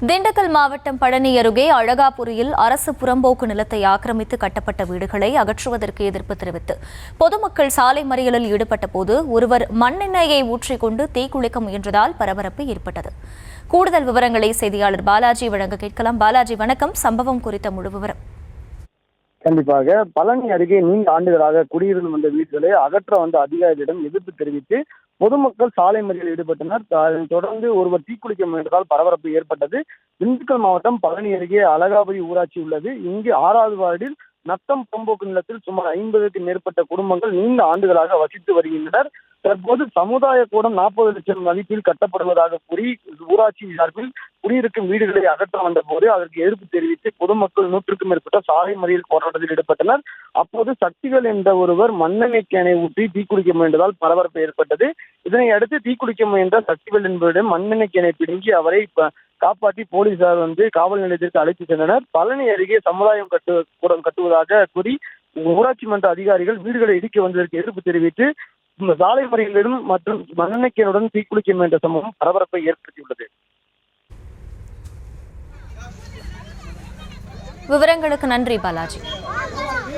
திண்டுக்கல் மாவட்டம் பழனி அருகே அழகாபுரியில் அரசு புறம்போக்கு நிலத்தை ஆக்கிரமித்து கட்டப்பட்ட வீடுகளை அகற்றுவதற்கு எதிர்ப்பு தெரிவித்து பொதுமக்கள் சாலை மறியலில் ஈடுபட்ட போது ஒருவர் மண்ணெண்ணெயை ஊற்றிக்கொண்டு தீக்குளிக்க முயன்றதால் பரபரப்பு ஏற்பட்டது. கூடுதல் விவரங்களை செய்தியாளர் பாலாஜி வழங்க கேட்கலாம். பாலாஜி, வணக்கம். சம்பவம் குறித்த முழு விவரம். கண்டிப்பாக பழனி அருகே நீண்ட ஆண்டுகளாக குடியிருந்து வந்த வீடுகளை அகற்ற வந்த அதிகாரிகளிடம் எதிர்ப்பு தெரிவித்து பொதுமக்கள் சாலை மறியலில் ஈடுபட்டனர். தொடர்ந்து ஒருவர் தீக்குளிக்க முயன்றதால் பரபரப்பு ஏற்பட்டது. திண்டுக்கல் மாவட்டம் பழனி அருகே அழகாபுரி ஊராட்சி உள்ளது. இங்கு 6வது வார்டில் நத்தம் புறம்போக்கு நிலத்தில் சுமார் 50க்கும் மேற்பட்ட குடும்பங்கள் நீண்ட ஆண்டுகளாக வசித்து வருகின்றனர். தற்போது சமுதாய கூடம் 40 லட்சம் மதிப்பில் கட்டப்படுவதாக கூறி ஊராட்சி சார்பில் குடியிருக்கும் வீடுகளை அகற்ற வந்த போது அதற்கு எதிர்ப்பு தெரிவித்து பொதுமக்கள் 100க்கும் மேற்பட்ட சாலை மறியல் போராட்டத்தில் ஈடுபட்டனர். அப்போது சக்திகள் என்ற ஒருவர் மண்ணெண்ணெய் கேனை ஊற்றி தீக்குளிக்க முயன்றதால் பரபரப்பு ஏற்பட்டது. இதனை அடுத்து தீக்குளிக்க முயன்ற சக்திகள் என்பவரிடம் மண்ணெண்ணெய் கேனை பிடுங்கி அவரை காப்பாற்றி போலீசார் காவல் நிலையத்திற்கு அழைத்து சென்றனர். பழனி அருகே சமுதாயம் கூடம் கட்டுவதாக கூறி ஊராட்சி மன்ற அதிகாரிகள் வீடுகளை இடிக்க வந்ததற்கு எதிர்ப்பு தெரிவித்து சாலை மறியலிலும் மற்றும் மண்ணெண்ணெய் கேனுடன் தீக்குளிக்க முயன்ற சம்பவம் பரபரப்பை ஏற்படுத்தியுள்ளது. விவரங்களுக்கு நன்றி பாலாஜி.